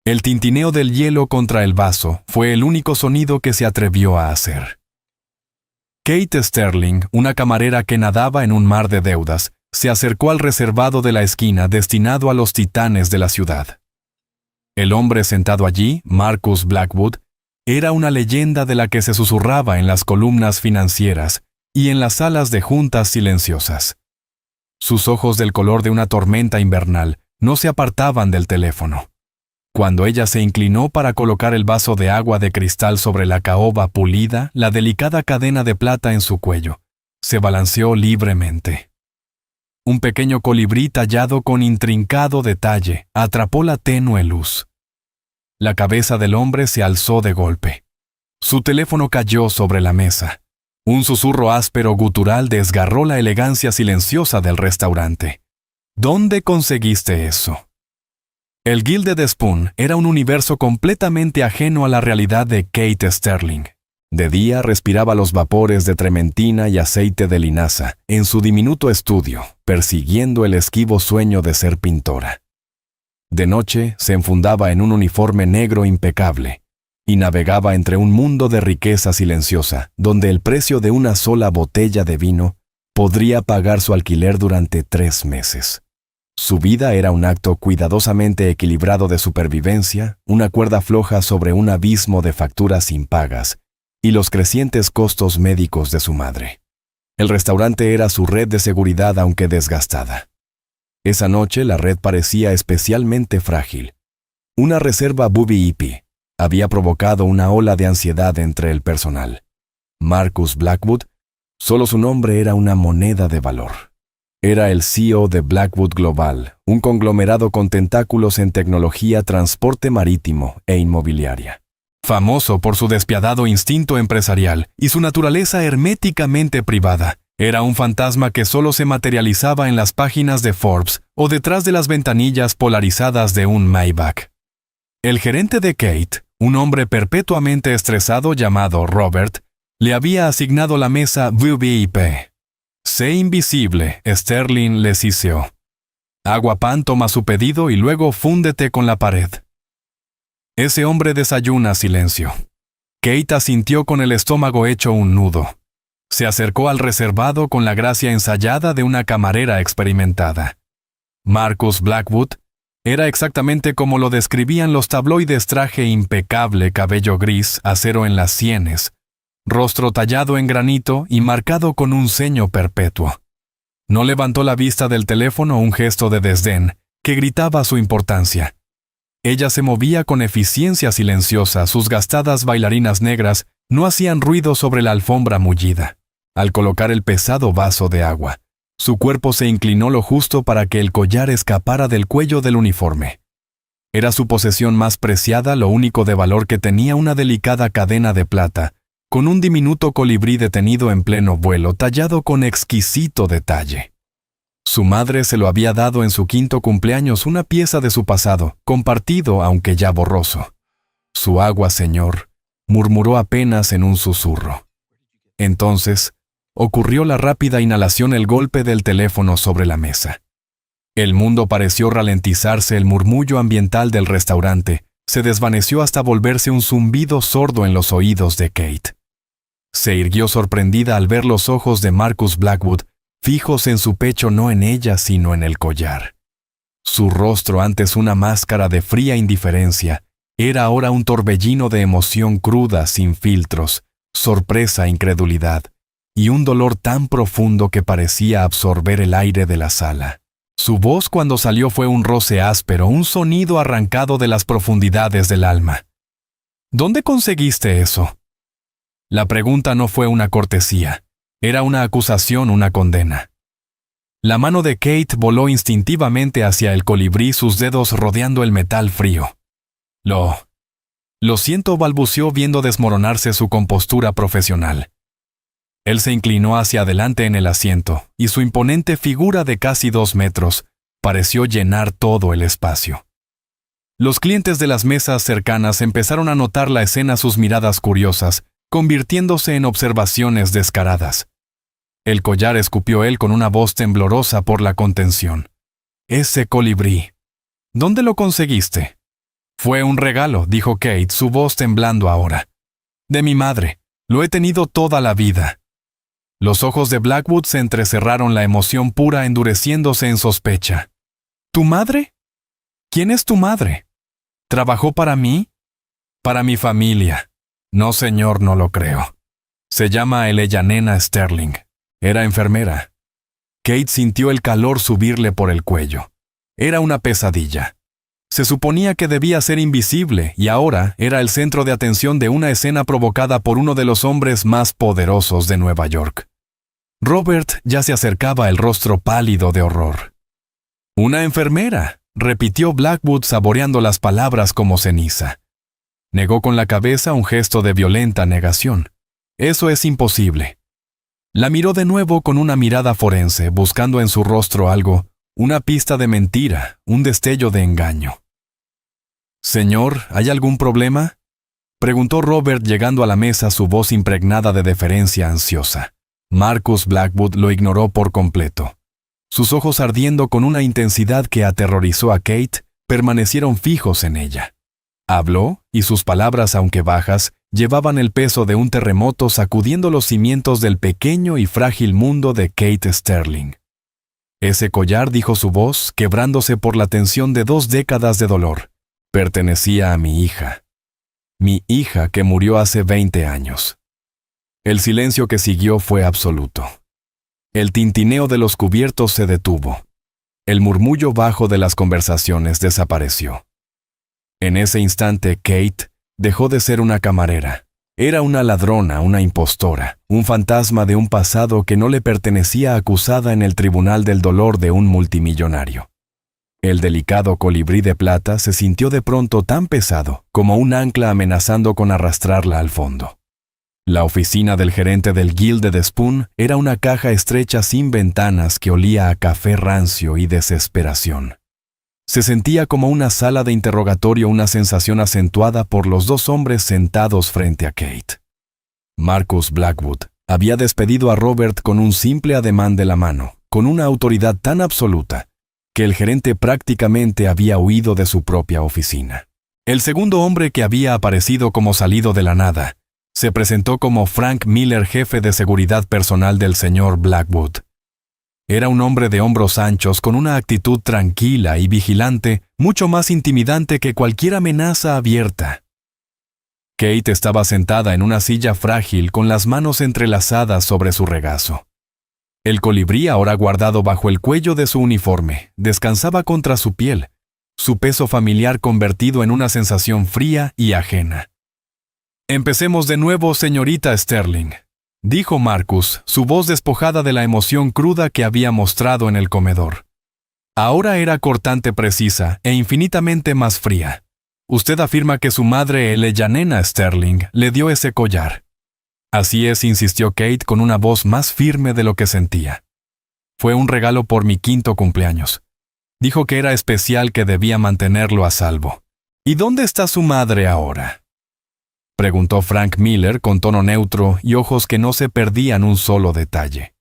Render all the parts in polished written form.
El tintineo del hielo contra el vaso fue el único sonido que se atrevió a hacer. Kate Sterling, una camarera que nadaba en un mar de deudas, se acercó al reservado de la esquina destinado a los titanes de la ciudad. El hombre sentado allí, Marcus Blackwood, era una leyenda de la que se susurraba en las columnas financieras y en las salas de juntas silenciosas. Sus ojos del color de una tormenta invernal no se apartaban del teléfono. Cuando ella se inclinó para colocar el vaso de agua de cristal sobre la caoba pulida, la delicada cadena de plata en su cuello se balanceó libremente. Un pequeño colibrí tallado con intrincado detalle atrapó la tenue luz. La cabeza del hombre se alzó de golpe. Su teléfono cayó sobre la mesa. Un susurro áspero gutural desgarró la elegancia silenciosa del restaurante. ¿Dónde conseguiste eso? El Gilded Spoon era un universo completamente ajeno a la realidad de Kate Sterling. De día respiraba los vapores de trementina y aceite de linaza en su diminuto estudio, persiguiendo el esquivo sueño de ser pintora. De noche se enfundaba en un uniforme negro impecable y navegaba entre un mundo de riqueza silenciosa, donde el precio de una sola botella de vino podría pagar su alquiler durante 3 meses. Su vida era un acto cuidadosamente equilibrado de supervivencia, una cuerda floja sobre un abismo de facturas impagas y los crecientes costos médicos de su madre. El restaurante era su red de seguridad aunque desgastada. Esa noche la red parecía especialmente frágil. Una reserva Booby había provocado una ola de ansiedad entre el personal. Marcus Blackwood, solo su nombre era una moneda de valor. Era el CEO de Blackwood Global, un conglomerado con tentáculos en tecnología, transporte marítimo e inmobiliaria. Famoso por su despiadado instinto empresarial y su naturaleza herméticamente privada, era un fantasma que solo se materializaba en las páginas de Forbes o detrás de las ventanillas polarizadas de un Maybach. El gerente de Kate, un hombre perpetuamente estresado llamado Robert, le había asignado la mesa VIP. Sé invisible, Sterling le siseó. Agua Pan toma su pedido y luego fúndete con la pared. Ese hombre desayuna silencio. Kate asintió con el estómago hecho un nudo. Se acercó al reservado con la gracia ensayada de una camarera experimentada. Marcus Blackwood era exactamente como lo describían los tabloides: traje impecable, cabello gris, acero en las sienes, rostro tallado en granito y marcado con un ceño perpetuo. No levantó la vista del teléfono, un gesto de desdén que gritaba su importancia. Ella se movía con eficiencia silenciosa, sus gastadas bailarinas negras no hacían ruido sobre la alfombra mullida. Al colocar el pesado vaso de agua, su cuerpo se inclinó lo justo para que el collar escapara del cuello del uniforme. Era su posesión más preciada, lo único de valor que tenía una delicada cadena de plata, con un diminuto colibrí detenido en pleno vuelo, tallado con exquisito detalle. Su madre se lo había dado en su 5º cumpleaños, una pieza de su pasado, compartido aunque ya borroso. Su agua, señor, murmuró apenas en un susurro. Entonces, ocurrió la rápida inhalación, el golpe del teléfono sobre la mesa. El mundo pareció ralentizarse, el murmullo ambiental del restaurante se desvaneció hasta volverse un zumbido sordo en los oídos de Kate. Se irguió sorprendida al ver los ojos de Marcus Blackwood fijos en su pecho, no en ella sino en el collar. Su rostro, antes una máscara de fría indiferencia, era ahora un torbellino de emoción cruda, sin filtros, sorpresa, incredulidad, y un dolor tan profundo que parecía absorber el aire de la sala. Su voz cuando salió fue un roce áspero, un sonido arrancado de las profundidades del alma. ¿Dónde conseguiste eso? La pregunta no fue una cortesía, era una acusación, una condena. La mano de Kate voló instintivamente hacia el colibrí, sus dedos rodeando el metal frío. Lo siento, balbuceó viendo desmoronarse su compostura profesional. Él se inclinó hacia adelante en el asiento, y su imponente figura de casi 2 metros pareció llenar todo el espacio. Los clientes de las mesas cercanas empezaron a notar la escena, sus miradas curiosas, convirtiéndose en observaciones descaradas. El collar, escupió él con una voz temblorosa por la contención. Ese colibrí. ¿Dónde lo conseguiste? Fue un regalo, dijo Kate, su voz temblando ahora. De mi madre. Lo he tenido toda la vida. Los ojos de Blackwood se entrecerraron, la emoción pura endureciéndose en sospecha. ¿Tu madre? ¿Quién es tu madre? ¿Trabajó para mí? Para mi familia. No, señor, no lo creo. Se llama Eleyanena Sterling. Era enfermera. Kate sintió el calor subirle por el cuello. Era una pesadilla. Se suponía que debía ser invisible y ahora era el centro de atención de una escena provocada por uno de los hombres más poderosos de Nueva York. Robert ya se acercaba, el rostro pálido de horror. «Una enfermera», repitió Blackwood saboreando las palabras como ceniza. Negó con la cabeza, un gesto de violenta negación. «Eso es imposible». La miró de nuevo con una mirada forense, buscando en su rostro algo, una pista de mentira, un destello de engaño. «Señor, ¿hay algún problema?», preguntó Robert llegando a la mesa, su voz impregnada de deferencia ansiosa. Marcus Blackwood lo ignoró por completo. Sus ojos, ardiendo con una intensidad que aterrorizó a Kate, permanecieron fijos en ella. Habló, y sus palabras, aunque bajas, llevaban el peso de un terremoto sacudiendo los cimientos del pequeño y frágil mundo de Kate Sterling. Ese collar, dijo su voz, quebrándose por la tensión de 2 décadas de dolor, pertenecía a mi hija. Mi hija que murió hace 20 años. El silencio que siguió fue absoluto. El tintineo de los cubiertos se detuvo. El murmullo bajo de las conversaciones desapareció. En ese instante, Kate dejó de ser una camarera. Era una ladrona, una impostora, un fantasma de un pasado que no le pertenecía, acusada en el tribunal del dolor de un multimillonario. El delicado colibrí de plata se sintió de pronto tan pesado como un ancla amenazando con arrastrarla al fondo. La oficina del gerente del Gilded Spoon era una caja estrecha sin ventanas que olía a café rancio y desesperación. Se sentía como una sala de interrogatorio, una sensación acentuada por los 2 hombres sentados frente a Kate. Marcus Blackwood había despedido a Robert con un simple ademán de la mano, con una autoridad tan absoluta que el gerente prácticamente había huido de su propia oficina. El segundo hombre, que había aparecido como salido de la nada, se presentó como Frank Miller, jefe de seguridad personal del señor Blackwood. Era un hombre de hombros anchos, con una actitud tranquila y vigilante, mucho más intimidante que cualquier amenaza abierta. Kate estaba sentada en una silla frágil, con las manos entrelazadas sobre su regazo. El colibrí, ahora guardado bajo el cuello de su uniforme, descansaba contra su piel, su peso familiar convertido en una sensación fría y ajena. «Empecemos de nuevo, señorita Sterling», dijo Marcus, su voz despojada de la emoción cruda que había mostrado en el comedor. Ahora era cortante, precisa e infinitamente más fría. «Usted afirma que su madre, Eleyanena Sterling, le dio ese collar». «Así es», insistió Kate con una voz más firme de lo que sentía. «Fue un regalo por mi 5º cumpleaños. Dijo que era especial, que debía mantenerlo a salvo». «¿Y dónde está su madre ahora?», preguntó Frank Miller con tono neutro y ojos que no se perdían un solo detalle.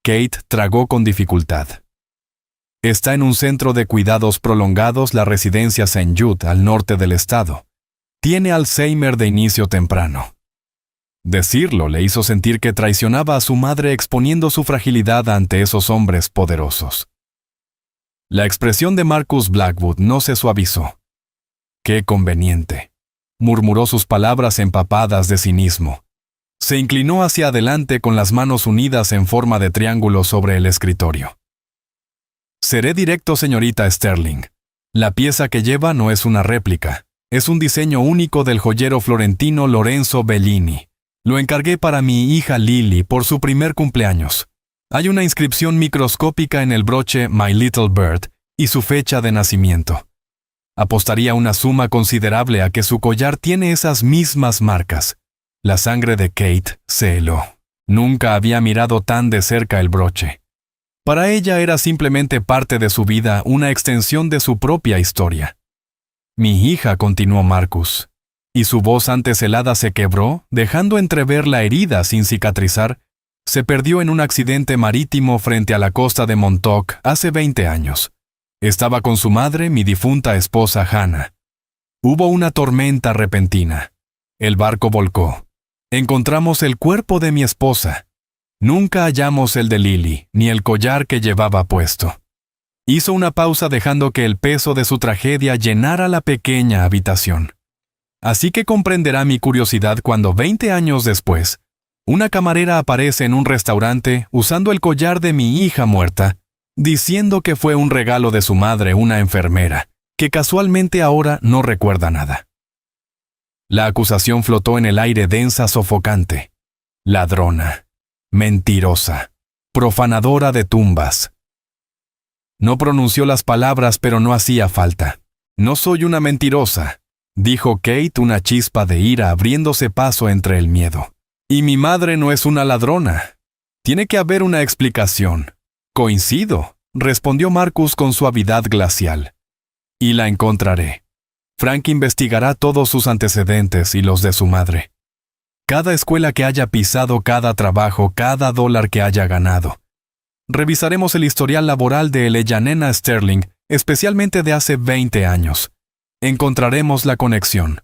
Kate tragó con dificultad. «Está en un centro de cuidados prolongados, la residencia St. Jude, al norte del estado. Tiene Alzheimer de inicio temprano». Decirlo le hizo sentir que traicionaba a su madre, exponiendo su fragilidad ante esos hombres poderosos. La expresión de Marcus Blackwood no se suavizó. «Qué conveniente», murmuró, sus palabras empapadas de cinismo. Se inclinó hacia adelante con las manos unidas en forma de triángulo sobre el escritorio. «Seré directo, señorita Sterling. La pieza que lleva no es una réplica. Es un diseño único del joyero florentino Lorenzo Bellini. Lo encargué para mi hija Lily por su primer cumpleaños. Hay una inscripción microscópica en el broche My Little Bird y su fecha de nacimiento. Apostaría una suma considerable a que su collar tiene esas mismas marcas». La sangre de Kate se heló. Nunca había mirado tan de cerca el broche. Para ella era simplemente parte de su vida, una extensión de su propia historia. «Mi hija», continuó Marcus, y su voz antes helada se quebró, dejando entrever la herida sin cicatrizar. «Se perdió en un accidente marítimo frente a la costa de Montauk hace 20 años. Estaba con su madre, mi difunta esposa Hannah. Hubo una tormenta repentina. El barco volcó. Encontramos el cuerpo de mi esposa. Nunca hallamos el de Lily, ni el collar que llevaba puesto. Hizo una pausa dejando que el peso de su tragedia llenara la pequeña habitación. Así que comprenderá mi curiosidad cuando 20 años después, una camarera aparece en un restaurante usando el collar de mi hija muerta, diciendo que fue un regalo de su madre, una enfermera, que casualmente ahora no recuerda nada. La acusación flotó en el aire densa, sofocante. Ladrona, mentirosa, profanadora de tumbas. No pronunció las palabras, pero no hacía falta. No soy una mentirosa, dijo Kate, una chispa de ira abriéndose paso entre el miedo. Y mi madre no es una ladrona. Tiene que haber una explicación. Coincido, respondió Marcus con suavidad glacial. Y la encontraré. Frank investigará todos sus antecedentes y los de su madre. Cada escuela que haya pisado, cada trabajo, cada dólar que haya ganado. Revisaremos el historial laboral de Eleyanena Sterling, especialmente de hace 20 años. Encontraremos la conexión.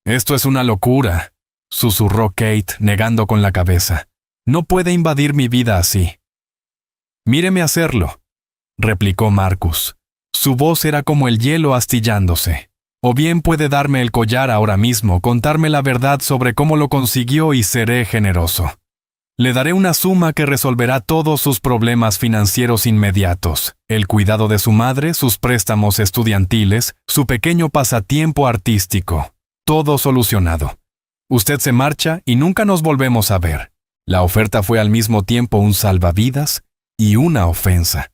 Esto es una locura, susurró Kate, negando con la cabeza. No puede invadir mi vida así. Míreme hacerlo, replicó Marcus. Su voz era como el hielo astillándose. O bien puede darme el collar ahora mismo, contarme la verdad sobre cómo lo consiguió y seré generoso. Le daré una suma que resolverá todos sus problemas financieros inmediatos, el cuidado de su madre, sus préstamos estudiantiles, su pequeño pasatiempo artístico. Todo solucionado. Usted se marcha y nunca nos volvemos a ver. La oferta fue al mismo tiempo un salvavidas y una ofensa.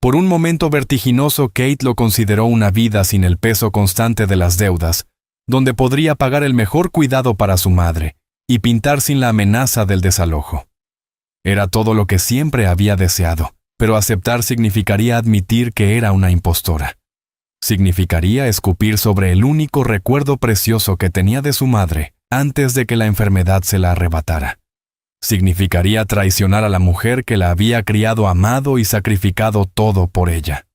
Por un momento vertiginoso, Kate lo consideró una vida sin el peso constante de las deudas, donde podría pagar el mejor cuidado para su madre y pintar sin la amenaza del desalojo. Era todo lo que siempre había deseado, pero aceptar significaría admitir que era una impostora. Significaría escupir sobre el único recuerdo precioso que tenía de su madre antes de que la enfermedad se la arrebatara. Significaría traicionar a la mujer que la había criado, amado y sacrificado todo por ella.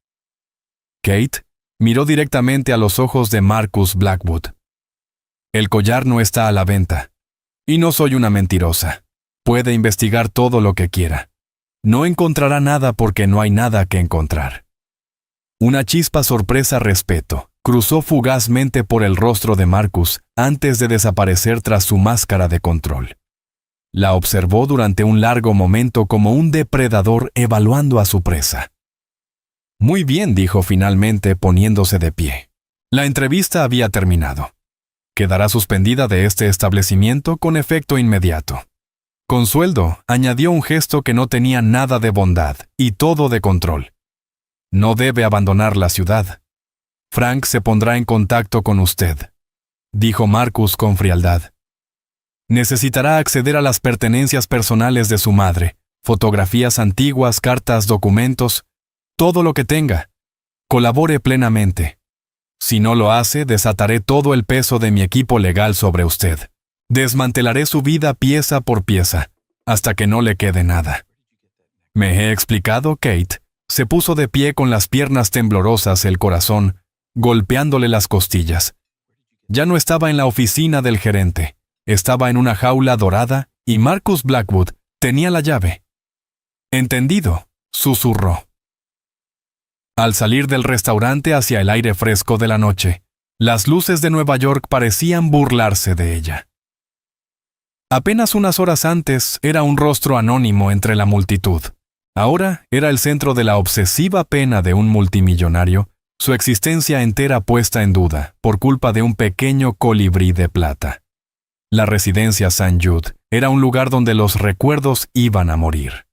Kate miró directamente a los ojos de Marcus Blackwood. El collar no está a la venta. Y no soy una mentirosa. Puede investigar todo lo que quiera. No encontrará nada porque no hay nada que encontrar. Una chispa sorpresa-respeto cruzó fugazmente por el rostro de Marcus antes de desaparecer tras su máscara de control. La observó durante un largo momento como un depredador evaluando a su presa. Muy bien, dijo finalmente poniéndose de pie. La entrevista había terminado. Quedará suspendida de este establecimiento con efecto inmediato. Con sueldo, añadió un gesto que no tenía nada de bondad y todo de control. No debe abandonar la ciudad. Frank se pondrá en contacto con usted, dijo Marcus con frialdad. Necesitará acceder a las pertenencias personales de su madre, fotografías antiguas, cartas, documentos, todo lo que tenga. Colabore plenamente. Si no lo hace, desataré todo el peso de mi equipo legal sobre usted. Desmantelaré su vida pieza por pieza, hasta que no le quede nada. ¿Me he explicado, Kate? Se puso de pie con las piernas temblorosas, el corazón, golpeándole las costillas. Ya no estaba en la oficina del gerente. Estaba en una jaula dorada y Marcus Blackwood tenía la llave. «Entendido», susurró. Al salir del restaurante hacia el aire fresco de la noche, las luces de Nueva York parecían burlarse de ella. Apenas unas horas antes era un rostro anónimo entre la multitud. Ahora era el centro de la obsesiva pena de un multimillonario, su existencia entera puesta en duda por culpa de un pequeño colibrí de plata. La residencia St. Jude era un lugar donde los recuerdos iban a morir.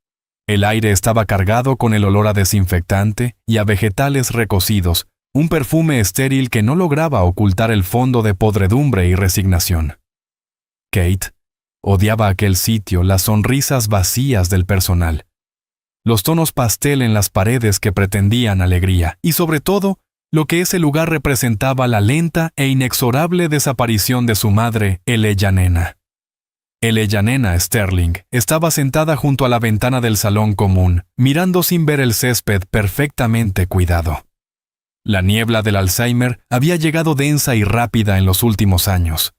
El aire estaba cargado con el olor a desinfectante y a vegetales recocidos, un perfume estéril que no lograba ocultar el fondo de podredumbre y resignación. Kate odiaba aquel sitio, las sonrisas vacías del personal, los tonos pastel en las paredes que pretendían alegría y, sobre todo, lo que ese lugar representaba: la lenta e inexorable desaparición de su madre, Eleyanena. Eleyanena Sterling estaba sentada junto a la ventana del salón común, mirando sin ver el césped perfectamente cuidado. La niebla del Alzheimer había llegado densa y rápida en los últimos años.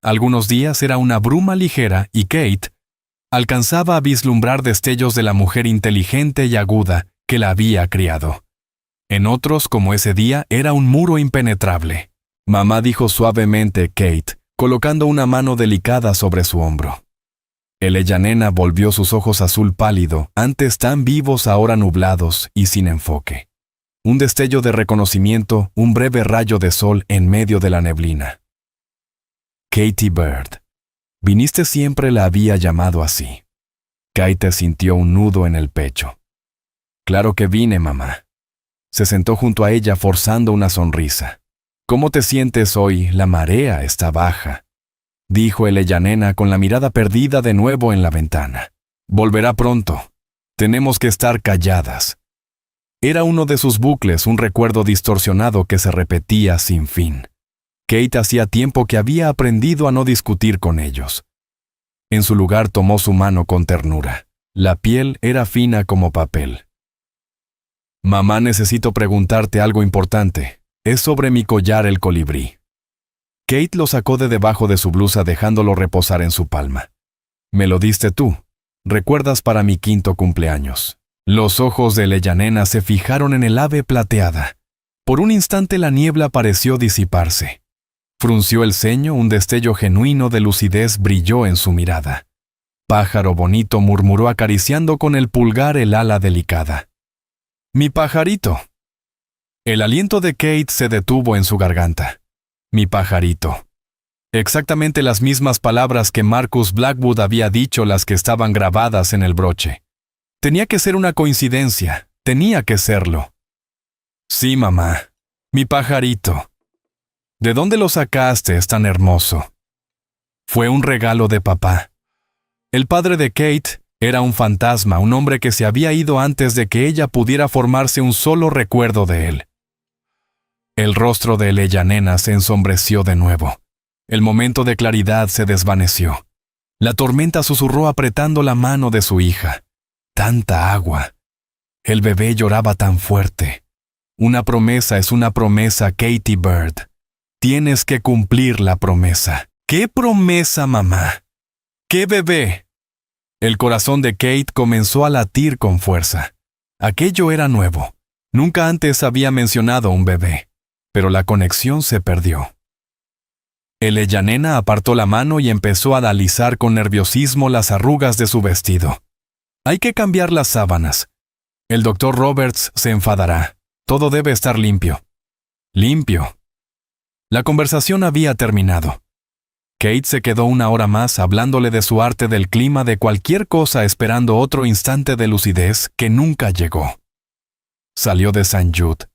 Algunos días era una bruma ligera y Kate alcanzaba a vislumbrar destellos de la mujer inteligente y aguda que la había criado. En otros, como ese día, era un muro impenetrable. Mamá, dijo suavemente Kate, colocando una mano delicada sobre su hombro. Ella nena volvió sus ojos azul pálido, antes tan vivos, ahora nublados y sin enfoque. Un destello de reconocimiento, un breve rayo de sol en medio de la neblina. Katie Bird. Viniste siempre, la había llamado así. Kate sintió un nudo en el pecho. Claro que vine, mamá. Se sentó junto a ella forzando una sonrisa. ¿Cómo te sientes hoy? La marea está baja, dijo ella nena con la mirada perdida de nuevo en la ventana. Volverá pronto. Tenemos que estar calladas. Era uno de sus bucles, un recuerdo distorsionado que se repetía sin fin. Kate hacía tiempo que había aprendido a no discutir con ellos. En su lugar tomó su mano con ternura. La piel era fina como papel. Mamá, necesito preguntarte algo importante. Es sobre mi collar el colibrí. Kate lo sacó de debajo de su blusa dejándolo reposar en su palma. Me lo diste tú. ¿Recuerdas para mi 5º cumpleaños? Los ojos de ella nena se fijaron en el ave plateada. Por un instante la niebla pareció disiparse. Frunció el ceño, un destello genuino de lucidez brilló en su mirada. Pájaro bonito, murmuró acariciando con el pulgar el ala delicada. Mi pajarito. El aliento de Kate se detuvo en su garganta. Mi pajarito. Exactamente las mismas palabras que Marcus Blackwood había dicho, las que estaban grabadas en el broche. Tenía que ser una coincidencia, tenía que serlo. Sí, mamá. Mi pajarito. ¿De dónde lo sacaste? Es tan hermoso. Fue un regalo de papá. El padre de Kate era un fantasma, un hombre que se había ido antes de que ella pudiera formarse un solo recuerdo de él. El rostro de ella nena se ensombreció de nuevo. El momento de claridad se desvaneció. La tormenta susurró apretando la mano de su hija. Tanta agua. El bebé lloraba tan fuerte. Una promesa es una promesa, Katie Bird. Tienes que cumplir la promesa. ¿Qué promesa, mamá? ¿Qué bebé? El corazón de Kate comenzó a latir con fuerza. Aquello era nuevo. Nunca antes había mencionado un bebé, pero la conexión se perdió. Ella nena apartó la mano y empezó a alisar con nerviosismo las arrugas de su vestido. Hay que cambiar las sábanas. El doctor Roberts se enfadará. Todo debe estar limpio. Limpio. La conversación había terminado. Kate se quedó una hora más hablándole de su arte, del clima, de cualquier cosa, esperando otro instante de lucidez que nunca llegó. Salió de St. Jude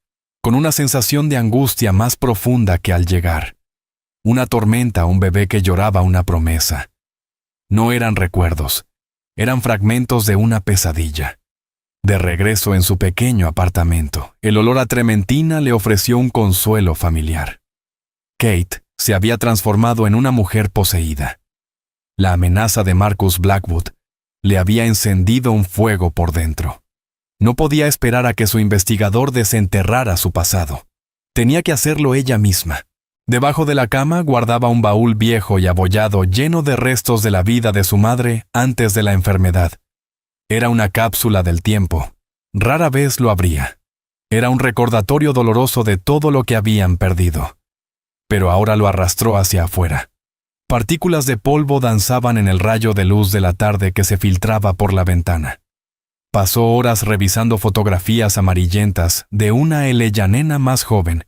con una sensación de angustia más profunda que al llegar. Una tormenta, un bebé que lloraba, una promesa. No eran recuerdos, eran fragmentos de una pesadilla. De regreso en su pequeño apartamento, el olor a trementina le ofreció un consuelo familiar. Kate se había transformado en una mujer poseída. La amenaza de Marcus Blackwood le había encendido un fuego por dentro. No podía esperar a que su investigador desenterrara su pasado. Tenía que hacerlo ella misma. Debajo de la cama guardaba un baúl viejo y abollado lleno de restos de la vida de su madre antes de la enfermedad. Era una cápsula del tiempo. Rara vez lo abría. Era un recordatorio doloroso de todo lo que habían perdido. Pero ahora lo arrastró hacia afuera. Partículas de polvo danzaban en el rayo de luz de la tarde que se filtraba por la ventana. Pasó horas revisando fotografías amarillentas de una ella nena más joven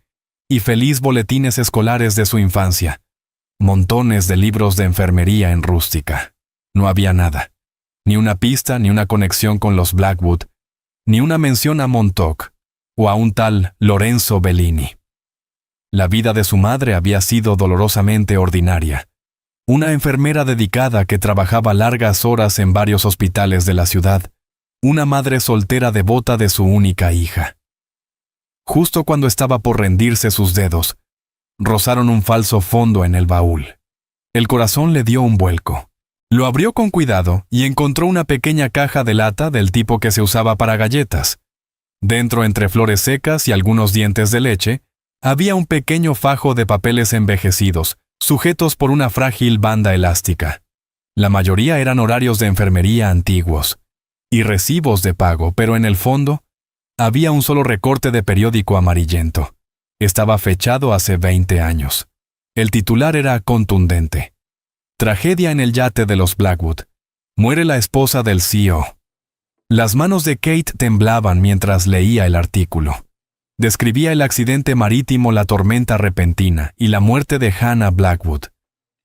y feliz boletines escolares de su infancia. Montones de libros de enfermería en rústica. No había nada. Ni una pista, ni una conexión con los Blackwood, ni una mención a Montauk o a un tal Lorenzo Bellini. La vida de su madre había sido dolorosamente ordinaria. Una enfermera dedicada que trabajaba largas horas en varios hospitales de la ciudad. Una madre soltera devota de su única hija. Justo cuando estaba por rendirse, sus dedos rozaron un falso fondo en el baúl. El corazón le dio un vuelco. Lo abrió con cuidado y encontró una pequeña caja de lata del tipo que se usaba para galletas. Dentro, entre flores secas y algunos dientes de leche, había un pequeño fajo de papeles envejecidos, sujetos por una frágil banda elástica. La mayoría eran horarios de enfermería antiguos y recibos de pago, pero en el fondo había un solo recorte de periódico amarillento. Estaba fechado hace 20 años. El titular era contundente. Tragedia en el yate de los Blackwood. Muere la esposa del CEO. Las manos de Kate temblaban mientras leía el artículo. Describía el accidente marítimo, la tormenta repentina y la muerte de Hannah Blackwood.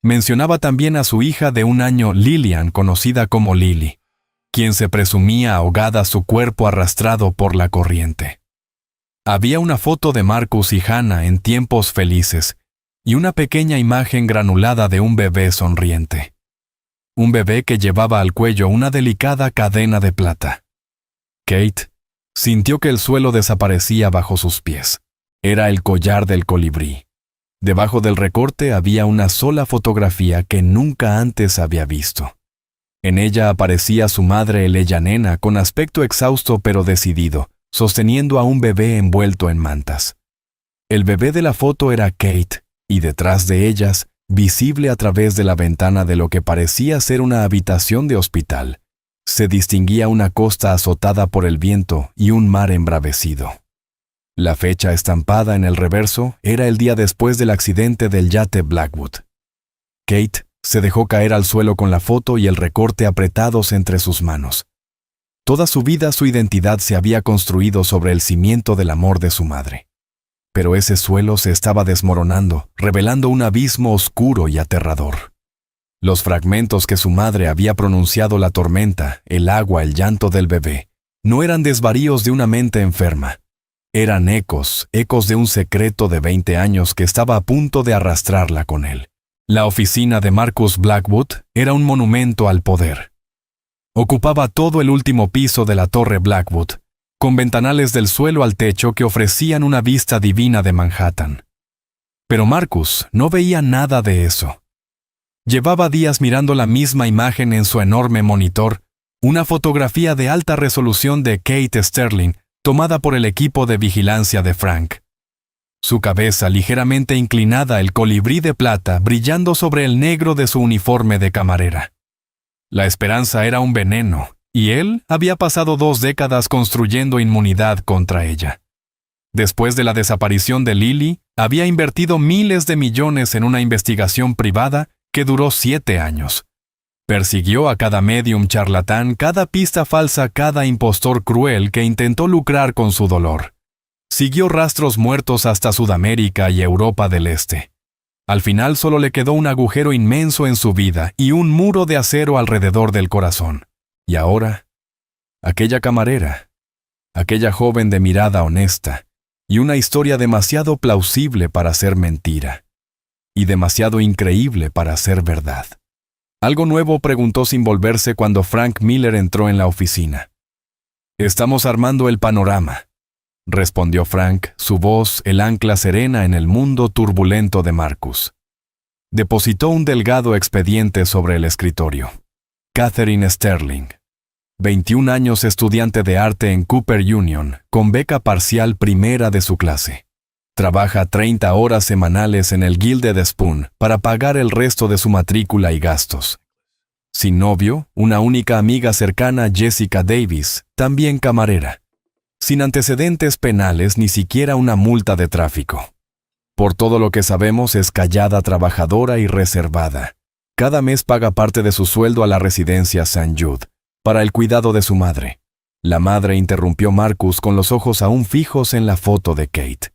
Mencionaba también a su hija de 1 año, Lillian, conocida como Lily, quien se presumía ahogada, su cuerpo arrastrado por la corriente. Había una foto de Marcus y Hannah en tiempos felices y una pequeña imagen granulada de un bebé sonriente. Un bebé que llevaba al cuello una delicada cadena de plata. Kate sintió que el suelo desaparecía bajo sus pies. Era el collar del colibrí. Debajo del recorte había una sola fotografía que nunca antes había visto. En ella aparecía su madre Eleyanena con aspecto exhausto pero decidido, sosteniendo a un bebé envuelto en mantas. El bebé de la foto era Kate, y detrás de ellas, visible a través de la ventana de lo que parecía ser una habitación de hospital, se distinguía una costa azotada por el viento y un mar embravecido. La fecha estampada en el reverso era el día después del accidente del yate Blackwood. Kate se dejó caer al suelo con la foto y el recorte apretados entre sus manos. Toda su vida su identidad se había construido sobre el cimiento del amor de su madre. Pero ese suelo se estaba desmoronando, revelando un abismo oscuro y aterrador. Los fragmentos que su madre había pronunciado, la tormenta, el agua, el llanto del bebé, no eran desvaríos de una mente enferma. Eran ecos de un secreto de 20 años que estaba a punto de arrastrarla con él. La oficina de Marcus Blackwood era un monumento al poder. Ocupaba todo el último piso de la torre Blackwood, con ventanales del suelo al techo que ofrecían una vista divina de Manhattan. Pero Marcus no veía nada de eso. Llevaba días mirando la misma imagen en su enorme monitor, una fotografía de alta resolución de Kate Sterling, tomada por el equipo de vigilancia de Frank. Su cabeza ligeramente inclinada, el colibrí de plata brillando sobre el negro de su uniforme de camarera. La esperanza era un veneno, y él había pasado 2 décadas construyendo inmunidad contra ella. Después de la desaparición de Lily, había invertido miles de millones en una investigación privada que duró 7 años. Persiguió a cada medium charlatán, cada pista falsa, cada impostor cruel que intentó lucrar con su dolor. Siguió rastros muertos hasta Sudamérica y Europa del Este. Al final solo le quedó un agujero inmenso en su vida y un muro de acero alrededor del corazón. Y ahora, aquella camarera, aquella joven de mirada honesta, y una historia demasiado plausible para ser mentira, y demasiado increíble para ser verdad. Algo nuevo, preguntó sin volverse cuando Frank Miller entró en la oficina. «Estamos armando el panorama», respondió Frank, su voz el ancla serena en el mundo turbulento de Marcus. Depositó un delgado expediente sobre el escritorio. Catherine Sterling, 21 años, estudiante de arte en Cooper Union, con beca parcial primera de su clase. Trabaja 30 horas semanales en el Gilded Spoon para pagar el resto de su matrícula y gastos. Sin novio, una única amiga cercana, Jessica Davis, también camarera. Sin antecedentes penales, ni siquiera una multa de tráfico. Por todo lo que sabemos, es callada, trabajadora y reservada. Cada mes paga parte de su sueldo a la residencia St. Jude, para el cuidado de su madre. La madre interrumpió Marcus con los ojos aún fijos en la foto de Kate.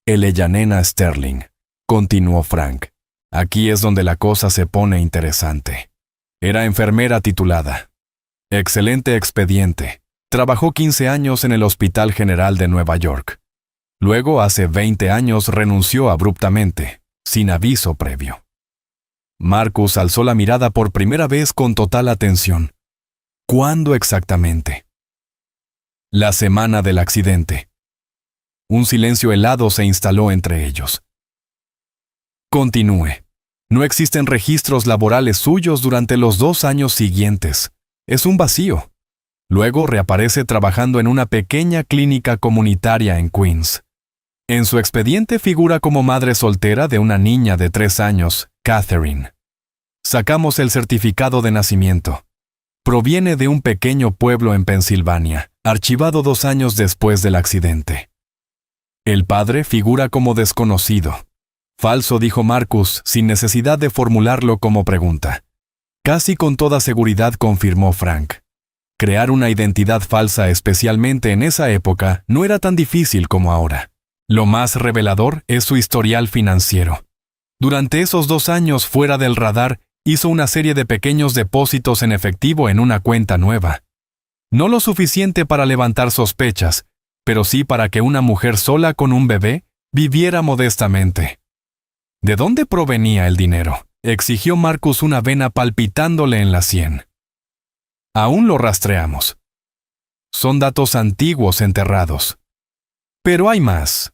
Eleyanena Sterling, continuó Frank. Aquí es donde la cosa se pone interesante. Era enfermera titulada. Excelente expediente. Trabajó 15 años en el Hospital General de Nueva York. Luego, hace 20 años, renunció abruptamente, sin aviso previo. Marcus alzó la mirada por primera vez con total atención. ¿Cuándo exactamente? La semana del accidente. Un silencio helado se instaló entre ellos. Continúe. No existen registros laborales suyos durante los 2 años siguientes. Es un vacío. Luego reaparece trabajando en una pequeña clínica comunitaria en Queens. En su expediente figura como madre soltera de una niña de 3 años, Catherine. Sacamos el certificado de nacimiento. Proviene de un pequeño pueblo en Pensilvania, archivado 2 años después del accidente. El padre figura como desconocido. Falso, dijo Marcus, sin necesidad de formularlo como pregunta. Casi con toda seguridad confirmó Frank. Crear una identidad falsa, especialmente en esa época, no era tan difícil como ahora. Lo más revelador es su historial financiero. Durante esos 2 años fuera del radar, hizo una serie de pequeños depósitos en efectivo en una cuenta nueva. No lo suficiente para levantar sospechas, pero sí para que una mujer sola con un bebé viviera modestamente. ¿De dónde provenía el dinero?, exigió Marcus, una vena palpitándole en la sien. Aún lo rastreamos. Son datos antiguos enterrados. Pero hay más.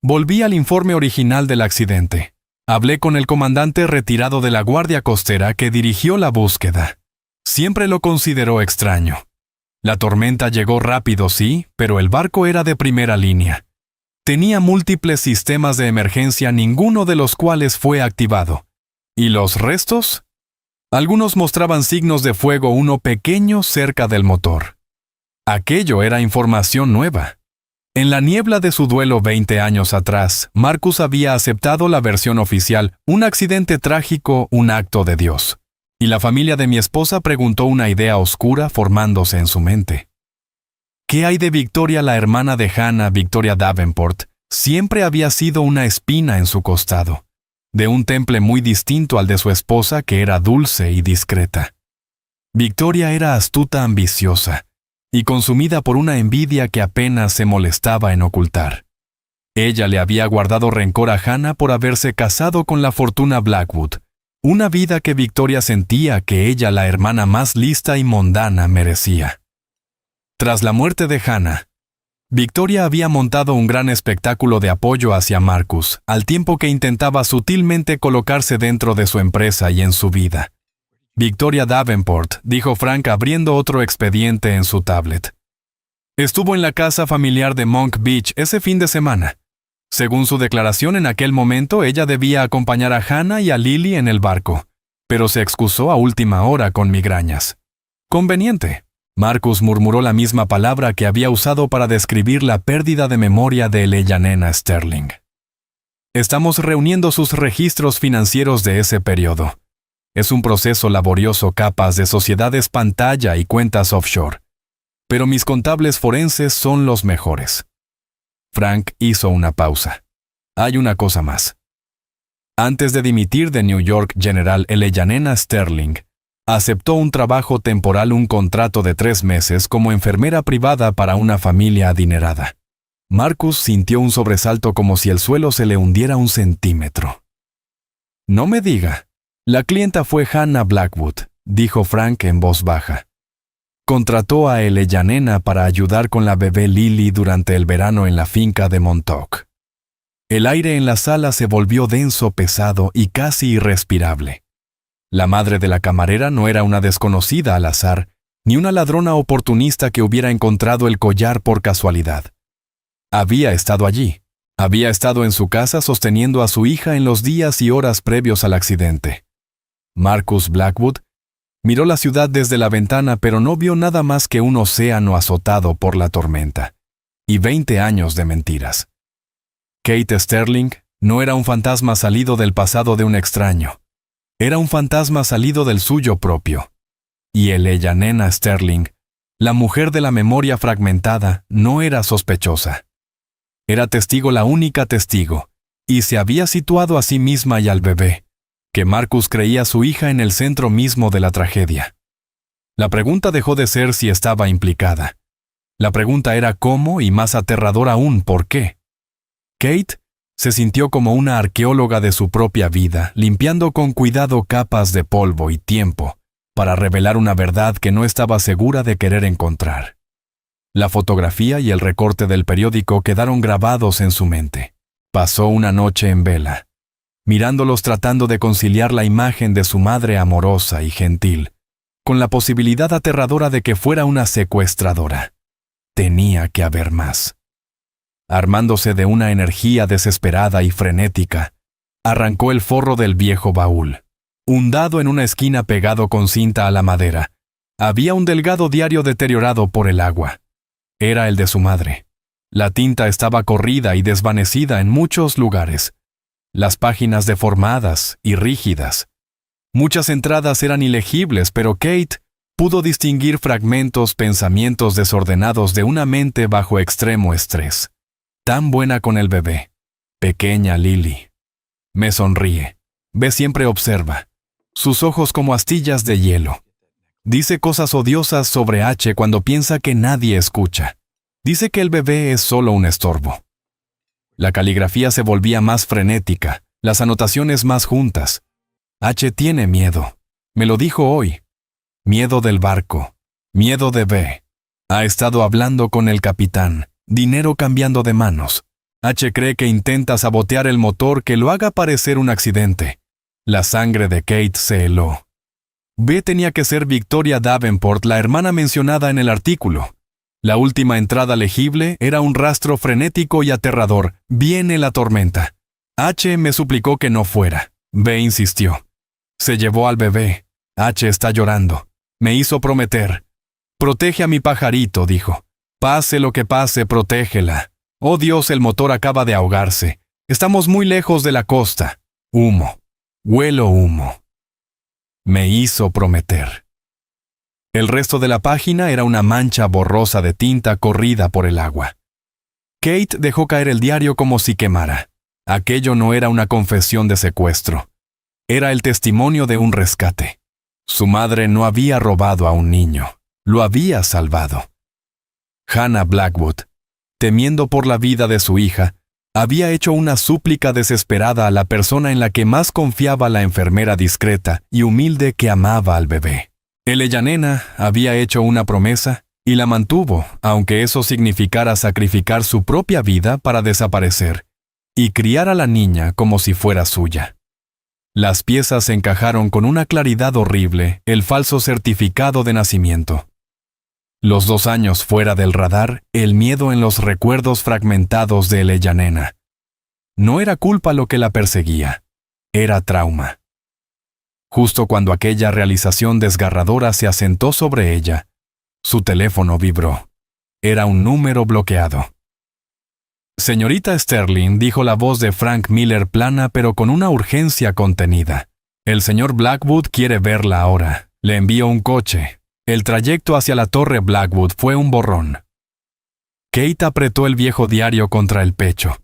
Volví al informe original del accidente. Hablé con el comandante retirado de la Guardia Costera que dirigió la búsqueda. Siempre lo consideró extraño. La tormenta llegó rápido, sí, pero el barco era de primera línea. Tenía múltiples sistemas de emergencia, ninguno de los cuales fue activado. ¿Y los restos? Algunos mostraban signos de fuego, uno pequeño cerca del motor. Aquello era información nueva. En la niebla de su duelo 20 años atrás, Marcus había aceptado la versión oficial, un accidente trágico, un acto de Dios. Y la familia de mi esposa preguntó, una idea oscura formándose en su mente. ¿Qué hay de Victoria, la hermana de Hannah, Victoria Davenport? Siempre había sido una espina en su costado, de un temple muy distinto al de su esposa, que era dulce y discreta. Victoria era astuta, ambiciosa, y consumida por una envidia que apenas se molestaba en ocultar. Ella le había guardado rencor a Hannah por haberse casado con la fortuna Blackwood, una vida que Victoria sentía que ella, la hermana más lista y mundana, merecía. Tras la muerte de Hannah, Victoria había montado un gran espectáculo de apoyo hacia Marcus, al tiempo que intentaba sutilmente colocarse dentro de su empresa y en su vida. Victoria Davenport, dijo Frank abriendo otro expediente en su tablet. Estuvo en la casa familiar de Monk Beach ese fin de semana. Según su declaración, en aquel momento ella debía acompañar a Hannah y a Lily en el barco, pero se excusó a última hora con migrañas. Conveniente. Marcus murmuró la misma palabra que había usado para describir la pérdida de memoria de Eleyanena Sterling. Estamos reuniendo sus registros financieros de ese periodo. Es un proceso laborioso, capas de sociedades pantalla y cuentas offshore. Pero mis contables forenses son los mejores. Frank hizo una pausa. Hay una cosa más. Antes de dimitir de New York General, Eleyanena Sterling aceptó un trabajo temporal, un contrato de 3 meses como enfermera privada para una familia adinerada. Marcus sintió un sobresalto, como si el suelo se le hundiera 1 centímetro. No me diga. La clienta fue Hannah Blackwood, dijo Frank en voz baja. Contrató a Eleyanena para ayudar con la bebé Lily durante el verano en la finca de Montauk. El aire en la sala se volvió denso, pesado y casi irrespirable. La madre de la camarera no era una desconocida al azar, ni una ladrona oportunista que hubiera encontrado el collar por casualidad. Había estado allí. Había estado en su casa sosteniendo a su hija en los días y horas previos al accidente. Marcus Blackwood miró la ciudad desde la ventana, pero no vio nada más que un océano azotado por la tormenta. Y 20 años de mentiras. Kate Sterling no era un fantasma salido del pasado de un extraño. Era un fantasma salido del suyo propio. Y Eleyanena Sterling, la mujer de la memoria fragmentada, no era sospechosa. Era testigo, la única testigo, y se había situado a sí misma y al bebé, que Marcus creía su hija, en el centro mismo de la tragedia. La pregunta dejó de ser si estaba implicada. La pregunta era cómo, y más aterrador aún, ¿por qué? Kate se sintió como una arqueóloga de su propia vida, limpiando con cuidado capas de polvo y tiempo, para revelar una verdad que no estaba segura de querer encontrar. La fotografía y el recorte del periódico quedaron grabados en su mente. Pasó una noche en vela, mirándolos, tratando de conciliar la imagen de su madre amorosa y gentil, con la posibilidad aterradora de que fuera una secuestradora. Tenía que haber más. Armándose de una energía desesperada y frenética, arrancó el forro del viejo baúl. Hundado en una esquina pegado con cinta a la madera, había un delgado diario deteriorado por el agua. Era el de su madre. La tinta estaba corrida y desvanecida en muchos lugares. Las páginas deformadas y rígidas. Muchas entradas eran ilegibles, pero Kate pudo distinguir pensamientos desordenados de una mente bajo extremo estrés. Tan buena con el bebé. Pequeña Lily. Me sonríe. Ve siempre observa. Sus ojos como astillas de hielo. Dice cosas odiosas sobre H cuando piensa que nadie escucha. Dice que el bebé es solo un estorbo. La caligrafía se volvía más frenética, las anotaciones más juntas. H tiene miedo. Me lo dijo hoy. Miedo del barco. Miedo de B. Ha estado hablando con el capitán. Dinero cambiando de manos. H cree que intenta sabotear el motor que lo haga parecer un accidente. La sangre de Kate se heló. B tenía que ser Victoria Davenport, la hermana mencionada en el artículo. La última entrada legible era un rastro frenético y aterrador. Viene la tormenta. H me suplicó que no fuera. B insistió. Se llevó al bebé. H está llorando. Me hizo prometer. Protege a mi pajarito, dijo. Pase lo que pase, protégela. Oh Dios, el motor acaba de ahogarse. Estamos muy lejos de la costa. Humo. Huelo humo. Me hizo prometer. El resto de la página era una mancha borrosa de tinta corrida por el agua. Kate dejó caer el diario como si quemara. Aquello no era una confesión de secuestro. Era el testimonio de un rescate. Su madre no había robado a un niño. Lo había salvado. Hannah Blackwood, temiendo por la vida de su hija, había hecho una súplica desesperada a la persona en la que más confiaba, la enfermera discreta y humilde que amaba al bebé. Eleyanena había hecho una promesa y la mantuvo, aunque eso significara sacrificar su propia vida para desaparecer y criar a la niña como si fuera suya. Las piezas encajaron con una claridad horrible el falso certificado de nacimiento. Los 2 años fuera del radar, el miedo en los recuerdos fragmentados de Eleyanena. No era culpa lo que la perseguía, era trauma. Justo cuando aquella realización desgarradora se asentó sobre ella, su teléfono vibró. Era un número bloqueado. Señorita Sterling, dijo la voz de Frank Miller plana pero con una urgencia contenida. El señor Blackwood quiere verla ahora. Le envío un coche. El trayecto hacia la torre Blackwood fue un borrón. Kate apretó el viejo diario contra el pecho.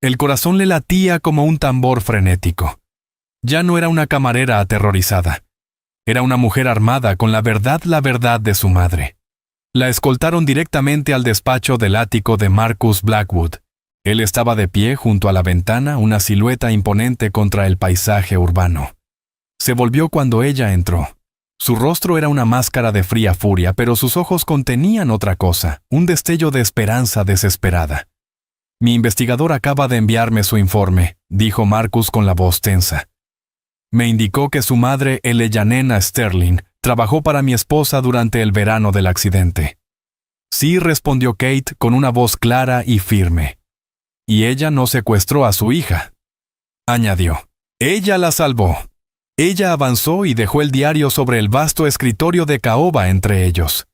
El corazón le latía como un tambor frenético. Ya no era una camarera aterrorizada. Era una mujer armada con la verdad de su madre. La escoltaron directamente al despacho del ático de Marcus Blackwood. Él estaba de pie junto a la ventana, una silueta imponente contra el paisaje urbano. Se volvió cuando ella entró. Su rostro era una máscara de fría furia, pero sus ojos contenían otra cosa, un destello de esperanza desesperada. Mi investigador acaba de enviarme su informe, dijo Marcus con la voz tensa. Me indicó que su madre, Eleyanena Sterling, trabajó para mi esposa durante el verano del accidente. Sí, respondió Kate con una voz clara y firme. Y ella no secuestró a su hija. Añadió. Ella la salvó. Ella avanzó y dejó el diario sobre el vasto escritorio de caoba entre ellos.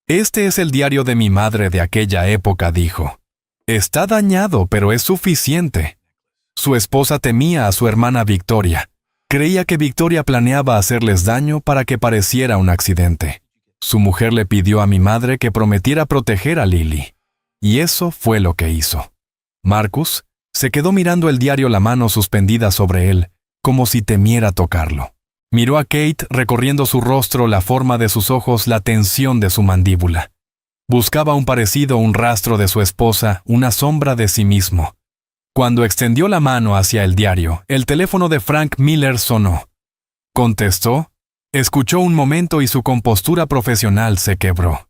Este es el diario de mi madre de aquella época, dijo. Está dañado, pero es suficiente. Su esposa temía a su hermana Victoria. Creía que Victoria planeaba hacerles daño para que pareciera un accidente. Su mujer le pidió a mi madre que prometiera proteger a Lily. Y eso fue lo que hizo. Marcus se quedó mirando el diario, la mano suspendida sobre él, como si temiera tocarlo. Miró a Kate recorriendo su rostro, la forma de sus ojos, la tensión de su mandíbula. Buscaba un parecido, un rastro de su esposa, una sombra de sí mismo. Cuando extendió la mano hacia el diario, el teléfono de Frank Miller sonó. Contestó, escuchó un momento y su compostura profesional se quebró.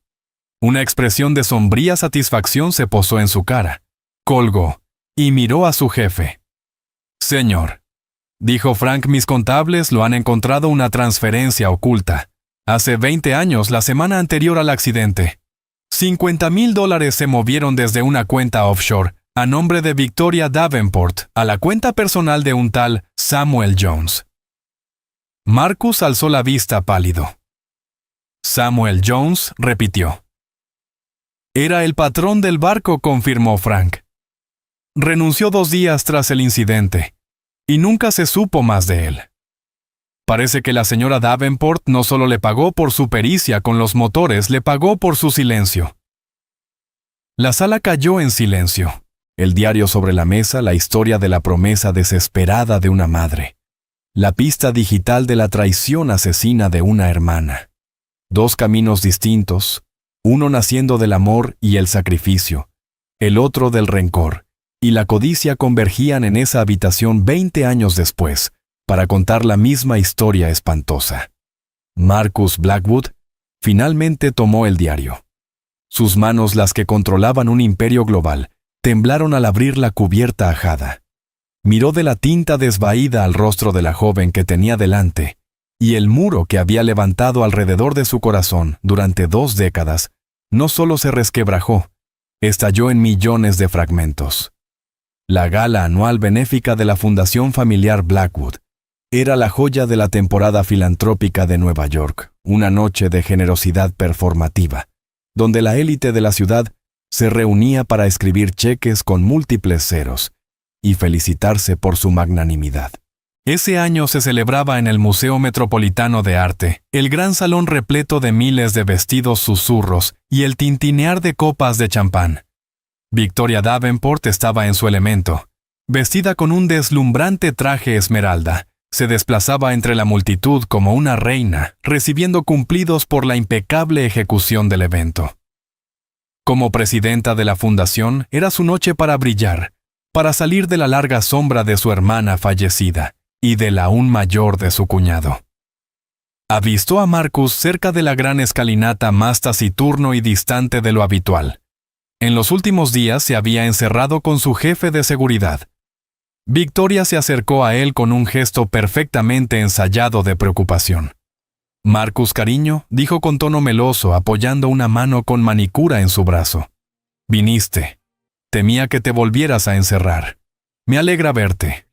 Una expresión de sombría satisfacción se posó en su cara. Colgó y miró a su jefe. Señor, dijo Frank, mis contables lo han encontrado una transferencia oculta. Hace 20 años, la semana anterior al accidente, $50,000 se movieron desde una cuenta offshore a nombre de Victoria Davenport a la cuenta personal de un tal Samuel Jones. Marcus alzó la vista pálido. Samuel Jones repitió. Era el patrón del barco, confirmó Frank. Renunció 2 días tras el incidente, y nunca se supo más de él. Parece que la señora Davenport no solo le pagó por su pericia con los motores, le pagó por su silencio. La sala cayó en silencio. El diario sobre la mesa, la historia de la promesa desesperada de una madre. La pista digital de la traición asesina de una hermana. 2 caminos distintos, uno naciendo del amor y el sacrificio, el otro del rencor, y la codicia convergían en esa habitación 20 años después, para contar la misma historia espantosa. Marcus Blackwood finalmente tomó el diario. Sus manos, las que controlaban un imperio global, temblaron al abrir la cubierta ajada. Miró de la tinta desvaída al rostro de la joven que tenía delante, y el muro que había levantado alrededor de su corazón durante 2 décadas no solo se resquebrajó, estalló en millones de fragmentos. La gala anual benéfica de la Fundación Familiar Blackwood era la joya de la temporada filantrópica de Nueva York, una noche de generosidad performativa, donde la élite de la ciudad se reunía para escribir cheques con múltiples ceros y felicitarse por su magnanimidad. Ese año se celebraba en el Museo Metropolitano de Arte, el gran salón repleto de miles de vestidos susurros y el tintinear de copas de champán. Victoria Davenport estaba en su elemento. Vestida con un deslumbrante traje esmeralda, se desplazaba entre la multitud como una reina, recibiendo cumplidos por la impecable ejecución del evento. Como presidenta de la fundación, era su noche para brillar, para salir de la larga sombra de su hermana fallecida y de la aún mayor de su cuñado. Avistó a Marcus cerca de la gran escalinata, más taciturno y distante de lo habitual. En los últimos días se había encerrado con su jefe de seguridad. Victoria se acercó a él con un gesto perfectamente ensayado de preocupación. «Marcus, cariño», dijo con tono meloso, apoyando una mano con manicura en su brazo. «Viniste. Temía que te volvieras a encerrar. Me alegra verte.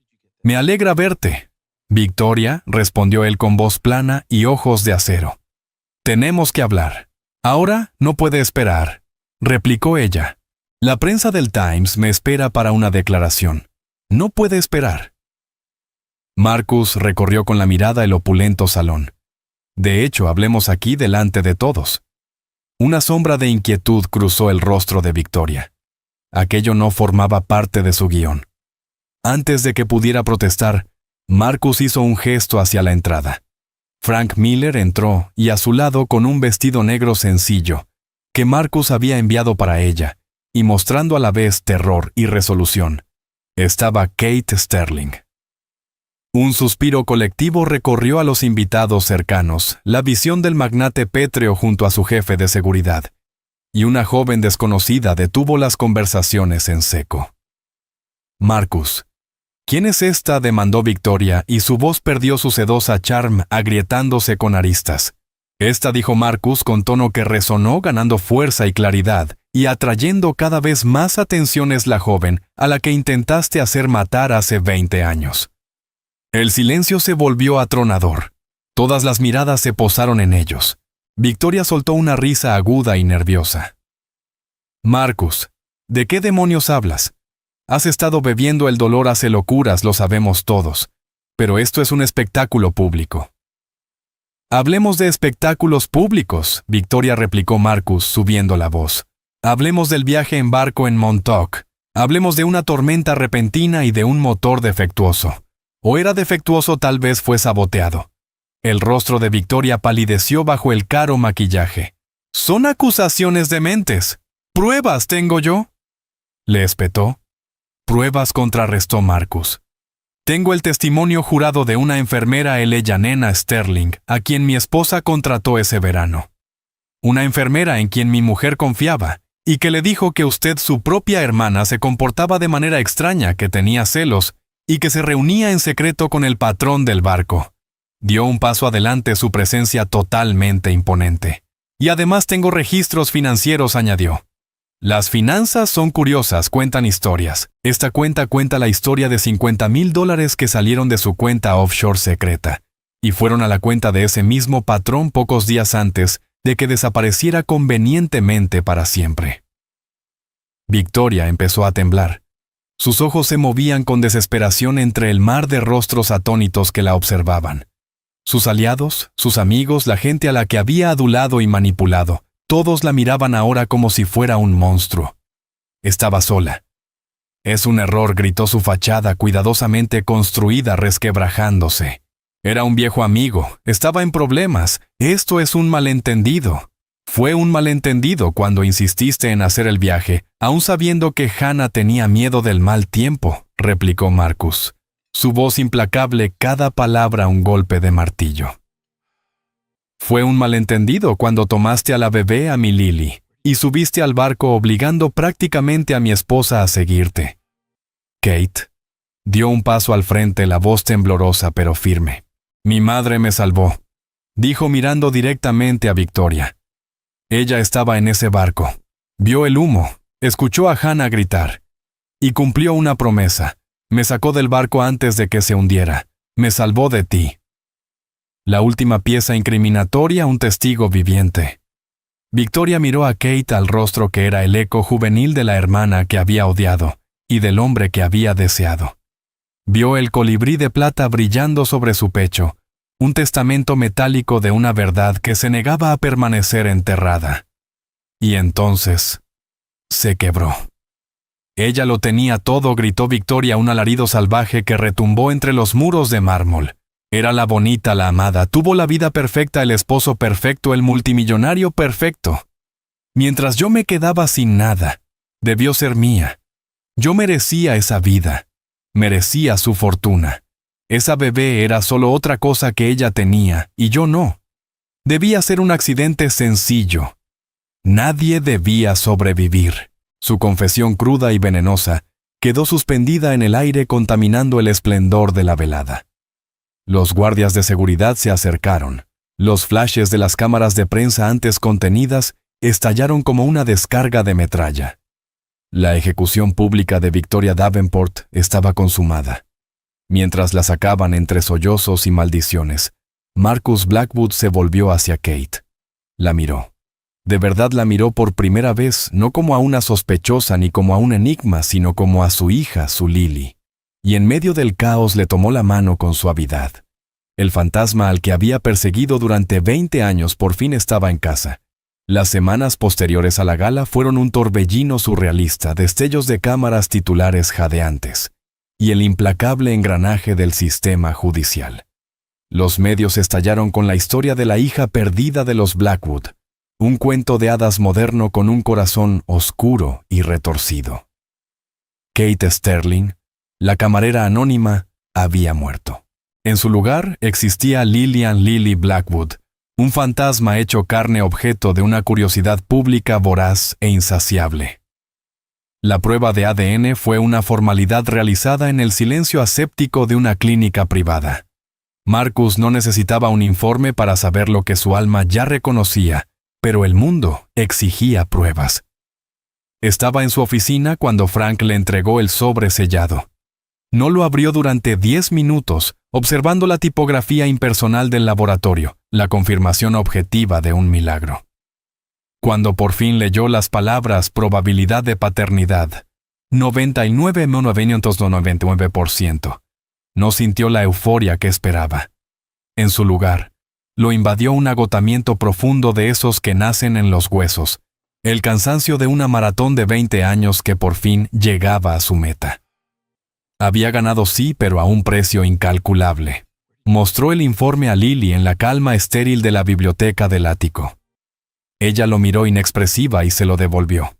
Me alegra verte». «Victoria», respondió él con voz plana y ojos de acero. «Tenemos que hablar. Ahora no puede esperar», replicó ella. «La prensa del Times me espera para una declaración. No puede esperar». Marcus recorrió con la mirada el opulento salón. «De hecho, hablemos aquí delante de todos». Una sombra de inquietud cruzó el rostro de Victoria. Aquello no formaba parte de su guión. Antes de que pudiera protestar, Marcus hizo un gesto hacia la entrada. Frank Miller entró y a su lado, con un vestido negro sencillo, que Marcus había enviado para ella, y mostrando a la vez terror y resolución, estaba Kate Sterling. Un suspiro colectivo recorrió a los invitados cercanos, la visión del magnate pétreo junto a su jefe de seguridad, y una joven desconocida detuvo las conversaciones en seco. «Marcus, ¿quién es esta?», demandó Victoria, y su voz perdió su sedosa charm, agrietándose con aristas. «Esta», dijo Marcus con tono que resonó, ganando fuerza y claridad, y atrayendo cada vez más atención, «es la joven a la que intentaste hacer matar hace 20 años». El silencio se volvió atronador. Todas las miradas se posaron en ellos. Victoria soltó una risa aguda y nerviosa. «Marcus, ¿de qué demonios hablas? Has estado bebiendo, el dolor hace locuras, lo sabemos todos. Pero esto es un espectáculo público». «Hablemos de espectáculos públicos», Victoria replicó Marcus, subiendo la voz. «Hablemos del viaje en barco en Montauk. Hablemos de una tormenta repentina y de un motor defectuoso. O era defectuoso, tal vez fue saboteado». El rostro de Victoria palideció bajo el caro maquillaje. «Son acusaciones dementes. ¿Pruebas tengo yo?», le espetó. «Pruebas», contrarrestó Marcus. «Tengo el testimonio jurado de una enfermera, Eleyanena Sterling, a quien mi esposa contrató ese verano. Una enfermera en quien mi mujer confiaba, y que le dijo que usted, su propia hermana, se comportaba de manera extraña, que tenía celos, y que se reunía en secreto con el patrón del barco. Dio un paso adelante, su presencia totalmente imponente. Y además tengo registros financieros, añadió. Las finanzas son curiosas, cuentan historias. Esta cuenta cuenta la historia de $50,000 que salieron de su cuenta offshore secreta y fueron a la cuenta de ese mismo patrón pocos días antes de que desapareciera convenientemente para siempre. Victoria empezó a temblar. Sus ojos se movían con desesperación entre el mar de rostros atónitos que la observaban. Sus aliados, sus amigos, la gente a la que había adulado y manipulado, todos la miraban ahora como si fuera un monstruo. Estaba sola. Es un error, gritó su fachada cuidadosamente construida resquebrajándose. Era un viejo amigo, estaba en problemas. Esto es un malentendido. Fue un malentendido cuando insististe en hacer el viaje, aun sabiendo que Hannah tenía miedo del mal tiempo, replicó Marcus. Su voz implacable, cada palabra un golpe de martillo. Fue un malentendido cuando tomaste a la bebé, a mi Lily, y subiste al barco obligando prácticamente a mi esposa a seguirte. Kate dio un paso al frente, la voz temblorosa pero firme. Mi madre me salvó, dijo mirando directamente a Victoria. Ella estaba en ese barco. Vio el humo, escuchó a Hannah gritar. Y cumplió una promesa. Me sacó del barco antes de que se hundiera. Me salvó de ti. La última pieza incriminatoria, un testigo viviente. Victoria miró a Kate al rostro que era el eco juvenil de la hermana que había odiado y del hombre que había deseado. Vio el colibrí de plata brillando sobre su pecho, un testamento metálico de una verdad que se negaba a permanecer enterrada. Y entonces se quebró. Ella lo tenía todo, gritó Victoria, un alarido salvaje que retumbó entre los muros de mármol. Era la bonita, la amada, tuvo la vida perfecta, el esposo perfecto, el multimillonario perfecto. Mientras yo me quedaba sin nada, debió ser mía. Yo merecía esa vida, merecía su fortuna. Esa bebé era solo otra cosa que ella tenía, y yo no. Debía ser un accidente sencillo. Nadie debía sobrevivir. Su confesión cruda y venenosa quedó suspendida en el aire contaminando el esplendor de la velada. Los guardias de seguridad se acercaron. Los flashes de las cámaras de prensa antes contenidas estallaron como una descarga de metralla. La ejecución pública de Victoria Davenport estaba consumada. Mientras la sacaban entre sollozos y maldiciones, Marcus Blackwood se volvió hacia Kate. La miró. De verdad la miró por primera vez, no como a una sospechosa ni como a un enigma, sino como a su hija, su Lily. Y en medio del caos le tomó la mano con suavidad. El fantasma al que había perseguido durante 20 años por fin estaba en casa. Las semanas posteriores a la gala fueron un torbellino surrealista, destellos de cámaras titulares jadeantes, y el implacable engranaje del sistema judicial. Los medios estallaron con la historia de la hija perdida de los Blackwood, un cuento de hadas moderno con un corazón oscuro y retorcido. Kate Sterling, la camarera anónima, había muerto. En su lugar existía Lillian Lily Blackwood, un fantasma hecho carne objeto de una curiosidad pública voraz e insaciable. La prueba de ADN fue una formalidad realizada en el silencio aséptico de una clínica privada. Marcus no necesitaba un informe para saber lo que su alma ya reconocía, pero el mundo exigía pruebas. Estaba en su oficina cuando Frank le entregó el sobre sellado. No lo abrió durante 10 minutos, observando la tipografía impersonal del laboratorio, la confirmación objetiva de un milagro. Cuando por fin leyó las palabras probabilidad de paternidad, 99,99%, no sintió la euforia que esperaba. En su lugar, lo invadió un agotamiento profundo de esos que nacen en los huesos, el cansancio de una maratón de 20 años que por fin llegaba a su meta. Había ganado sí, pero a un precio incalculable. Mostró el informe a Lily en la calma estéril de la biblioteca del ático. Ella lo miró inexpresiva y se lo devolvió.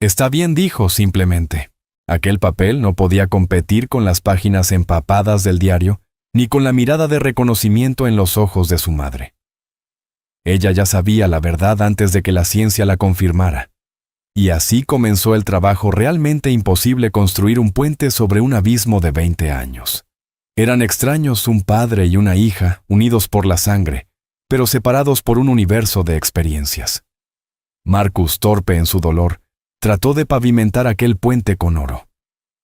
Está bien, dijo simplemente. Aquel papel no podía competir con las páginas empapadas del diario, ni con la mirada de reconocimiento en los ojos de su madre. Ella ya sabía la verdad antes de que la ciencia la confirmara. Y así comenzó el trabajo realmente imposible: construir un puente sobre un abismo de 20 años. Eran extraños un padre y una hija, unidos por la sangre, pero separados por un universo de experiencias. Marcus, torpe en su dolor, trató de pavimentar aquel puente con oro.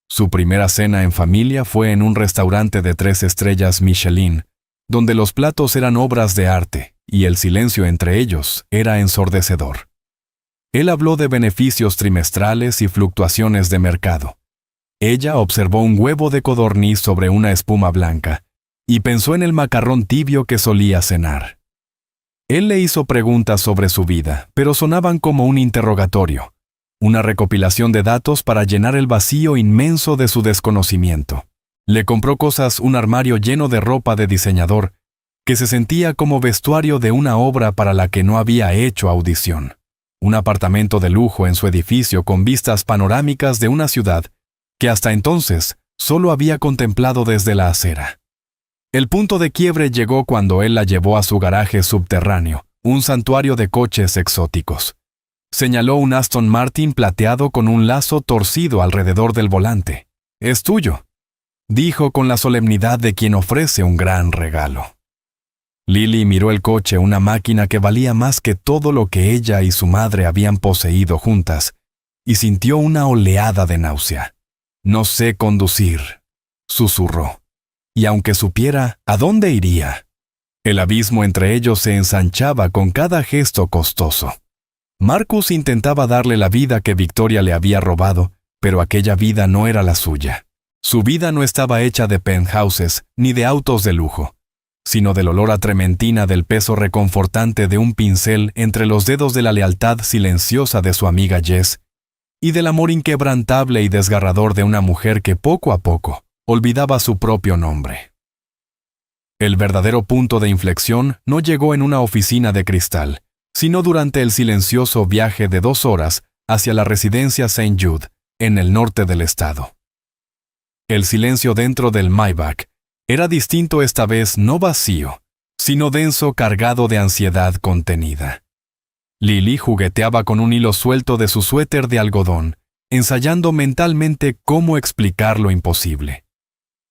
Su primera cena en familia fue en un restaurante de 3 estrellas Michelin, donde los platos eran obras de arte y el silencio entre ellos era ensordecedor. Él habló de beneficios trimestrales y fluctuaciones de mercado. Ella observó un huevo de codorniz sobre una espuma blanca y pensó en el macarrón tibio que solía cenar. Él le hizo preguntas sobre su vida, pero sonaban como un interrogatorio, una recopilación de datos para llenar el vacío inmenso de su desconocimiento. Le compró cosas, un armario lleno de ropa de diseñador, que se sentía como vestuario de una obra para la que no había hecho audición. Un apartamento de lujo en su edificio con vistas panorámicas de una ciudad que hasta entonces solo había contemplado desde la acera. El punto de quiebre llegó cuando él la llevó a su garaje subterráneo, un santuario de coches exóticos. Señaló un Aston Martin plateado con un lazo torcido alrededor del volante. «Es tuyo», dijo con la solemnidad de quien ofrece un gran regalo. Lily miró el coche, una máquina que valía más que todo lo que ella y su madre habían poseído juntas, y sintió una oleada de náusea. «No sé conducir», susurró, y aunque supiera, ¿a dónde iría? El abismo entre ellos se ensanchaba con cada gesto costoso. Marcus intentaba darle la vida que Victoria le había robado, pero aquella vida no era la suya. Su vida no estaba hecha de penthouses ni de autos de lujo, sino del olor a trementina, del peso reconfortante de un pincel entre los dedos, de la lealtad silenciosa de su amiga Jess, y del amor inquebrantable y desgarrador de una mujer que poco a poco olvidaba su propio nombre. El verdadero punto de inflexión no llegó en una oficina de cristal, sino durante el silencioso viaje de 2 horas hacia la residencia St. Jude, en el norte del estado. El silencio dentro del Maybach era distinto esta vez, no vacío, sino denso, cargado de ansiedad contenida. Lily jugueteaba con un hilo suelto de su suéter de algodón, ensayando mentalmente cómo explicar lo imposible.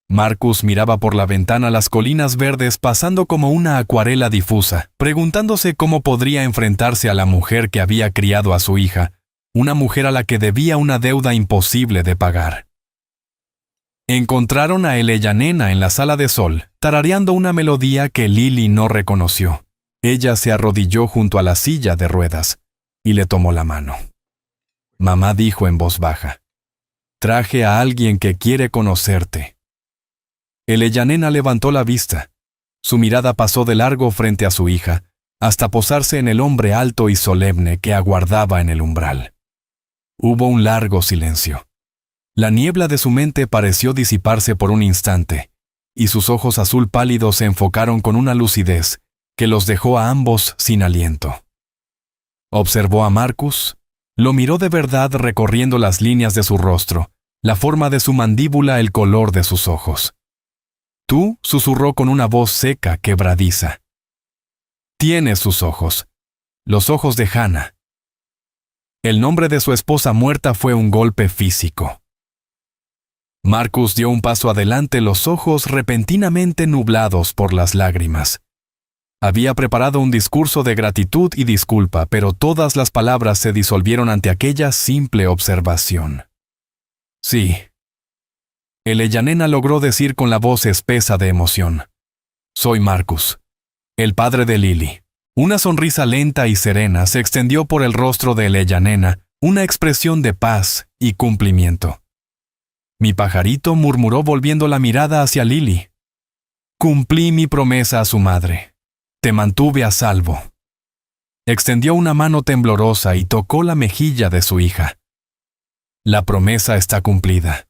Marcus miraba por la ventana las colinas verdes pasando como una acuarela difusa, preguntándose cómo podría enfrentarse a la mujer que había criado a su hija, una mujer a la que debía una deuda imposible de pagar. Encontraron a Eleyanena en la sala de sol, tarareando una melodía que Lily no reconoció. Ella se arrodilló junto a la silla de ruedas y le tomó la mano. Mamá dijo en voz baja: «Traje a alguien que quiere conocerte». Eleyanena levantó la vista. Su mirada pasó de largo frente a su hija, hasta posarse en el hombre alto y solemne que aguardaba en el umbral. Hubo un largo silencio. La niebla de su mente pareció disiparse por un instante, y sus ojos azul pálidos se enfocaron con una lucidez que los dejó a ambos sin aliento. Observó a Marcus, lo miró de verdad, recorriendo las líneas de su rostro, la forma de su mandíbula, el color de sus ojos. «Tú», susurró con una voz seca, quebradiza. «Tienes sus ojos, los ojos de Hannah». El nombre de su esposa muerta fue un golpe físico. Marcus dio un paso adelante, los ojos repentinamente nublados por las lágrimas. Había preparado un discurso de gratitud y disculpa, pero todas las palabras se disolvieron ante aquella simple observación. «Sí». Eleyanena logró decir con la voz espesa de emoción: «Soy Marcus, el padre de Lily». Una sonrisa lenta y serena se extendió por el rostro de Eleyanena, una expresión de paz y cumplimiento. «Mi pajarito», murmuró volviendo la mirada hacia Lily. «Cumplí mi promesa a su madre. Te mantuve a salvo». Extendió una mano temblorosa y tocó la mejilla de su hija. «La promesa está cumplida».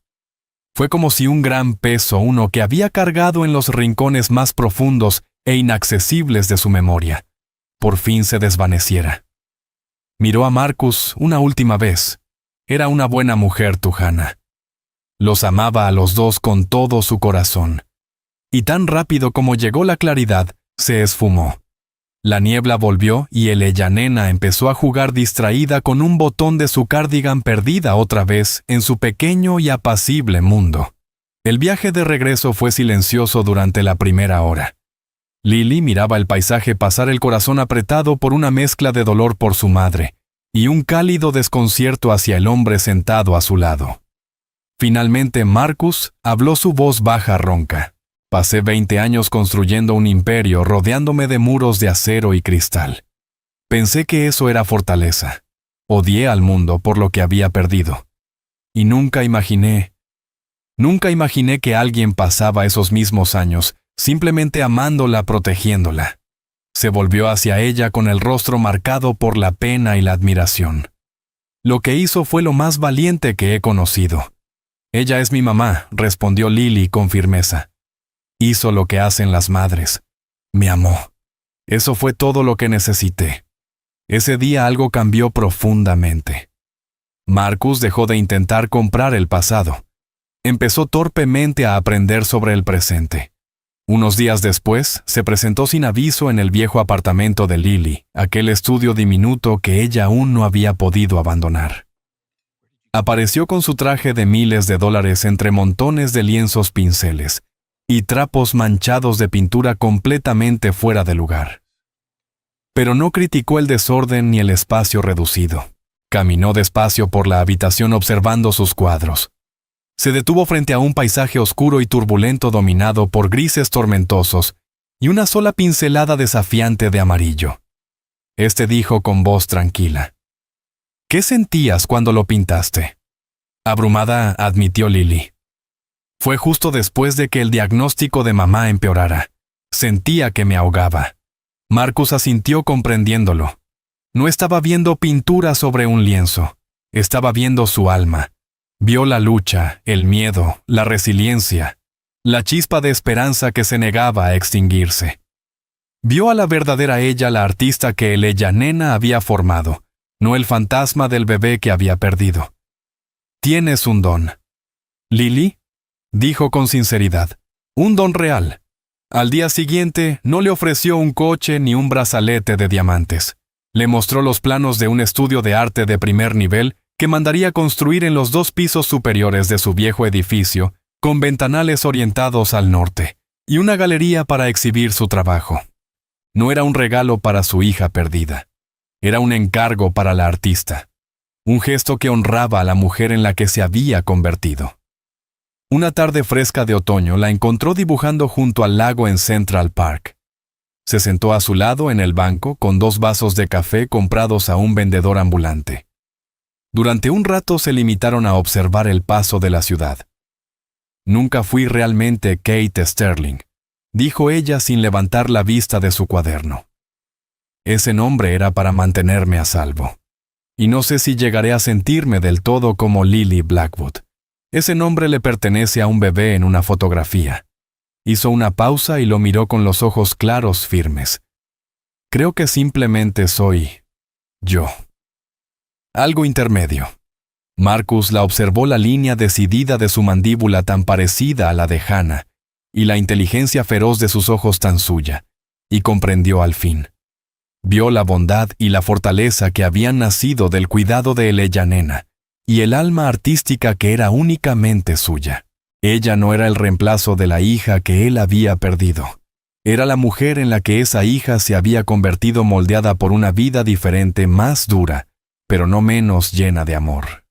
Fue como si un gran peso, uno que había cargado en los rincones más profundos e inaccesibles de su memoria, por fin se desvaneciera. Miró a Marcus una última vez. Era una buena mujer, tu Hannah. Los amaba a los dos con todo su corazón. Y tan rápido como llegó la claridad, se esfumó. La niebla volvió y Eleyanena empezó a jugar distraída con un botón de su cardigan, perdida otra vez en su pequeño y apacible mundo. El viaje de regreso fue silencioso durante la primera hora. Lily miraba el paisaje pasar, el corazón apretado por una mezcla de dolor por su madre y un cálido desconcierto hacia el hombre sentado a su lado. Finalmente Marcus habló, su voz baja, ronca. Pasé 20 años construyendo un imperio rodeándome de muros de acero y cristal. Pensé que eso era fortaleza. Odié al mundo por lo que había perdido. Y nunca imaginé que alguien pasaba esos mismos años simplemente amándola, protegiéndola. Se volvió hacia ella con el rostro marcado por la pena y la admiración. Lo que hizo fue lo más valiente que he conocido. Ella es mi mamá, respondió Lily con firmeza. Hizo lo que hacen las madres. Me amó. Eso fue todo lo que necesité. Ese día algo cambió profundamente. Marcus dejó de intentar comprar el pasado. Empezó torpemente a aprender sobre el presente. Unos días después, se presentó sin aviso en el viejo apartamento de Lily, aquel estudio diminuto que ella aún no había podido abandonar. Apareció con su traje de miles de dólares entre montones de lienzos, pinceles y trapos manchados de pintura completamente fuera de lugar. Pero no criticó el desorden ni el espacio reducido. Caminó despacio por la habitación observando sus cuadros. Se detuvo frente a un paisaje oscuro y turbulento dominado por grises tormentosos y una sola pincelada desafiante de amarillo. Dijo con voz tranquila: ¿Qué sentías cuando lo pintaste? Abrumada, admitió Lily. Fue justo después de que el diagnóstico de mamá empeorara. Sentía que me ahogaba. Marcus asintió comprendiéndolo. No estaba viendo pintura sobre un lienzo. Estaba viendo su alma. Vio la lucha, el miedo, la resiliencia, la chispa de esperanza que se negaba a extinguirse. Vio a la verdadera ella, la artista que el ella nena había formado, no el fantasma del bebé que había perdido. Tienes un don. Lily, dijo con sinceridad, un don real. Al día siguiente no le ofreció un coche ni un brazalete de diamantes. Le mostró los planos de un estudio de arte de primer nivel que mandaría construir en los 2 pisos superiores de su viejo edificio, con ventanales orientados al norte, y una galería para exhibir su trabajo. No era un regalo para su hija perdida. Era un encargo para la artista. Un gesto que honraba a la mujer en la que se había convertido. Una tarde fresca de otoño la encontró dibujando junto al lago en Central Park. Se sentó a su lado en el banco con 2 vasos de café comprados a un vendedor ambulante. Durante un rato se limitaron a observar el paso de la ciudad. Nunca fui realmente Kate Sterling, dijo ella sin levantar la vista de su cuaderno. Ese nombre era para mantenerme a salvo. Y no sé si llegaré a sentirme del todo como Lily Blackwood. Ese nombre le pertenece a un bebé en una fotografía. Hizo una pausa y lo miró con los ojos claros, firmes. Creo que simplemente soy yo. Algo intermedio. Marcus la observó, la línea decidida de su mandíbula tan parecida a la de Hannah, y la inteligencia feroz de sus ojos tan suya, y comprendió al fin. Vio la bondad y la fortaleza que habían nacido del cuidado de ella nena, y el alma artística que era únicamente suya. Ella no era el reemplazo de la hija que él había perdido. Era la mujer en la que esa hija se había convertido, moldeada por una vida diferente, más dura, pero no menos llena de amor.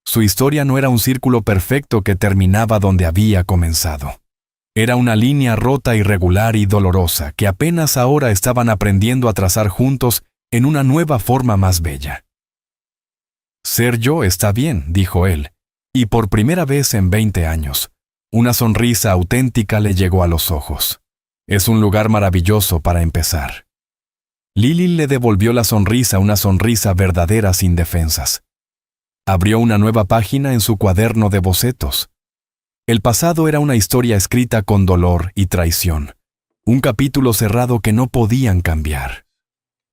Su historia no era un círculo perfecto que terminaba donde había comenzado. Era una línea rota, irregular y dolorosa que apenas ahora estaban aprendiendo a trazar juntos en una nueva forma más bella. Ser yo está bien, dijo él, y por primera vez en 20 años, una sonrisa auténtica le llegó a los ojos. Es un lugar maravilloso para empezar. Lily le devolvió la sonrisa, una sonrisa verdadera sin defensas. Abrió una nueva página en su cuaderno de bocetos. El pasado era una historia escrita con dolor y traición, un capítulo cerrado que no podían cambiar.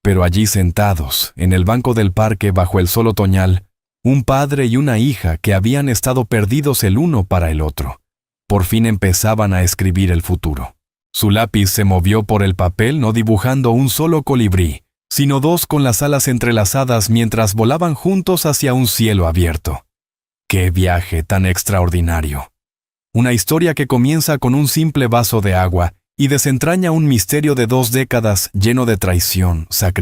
Pero allí sentados, en el banco del parque bajo el sol otoñal, un padre y una hija que habían estado perdidos el uno para el otro, por fin empezaban a escribir el futuro. Su lápiz se movió por el papel, no dibujando un solo colibrí, sino 2 con las alas entrelazadas mientras volaban juntos hacia un cielo abierto. ¡Qué viaje tan extraordinario! una historia que comienza con un simple vaso de agua y desentraña un misterio de 2 décadas lleno de traición, sacrificio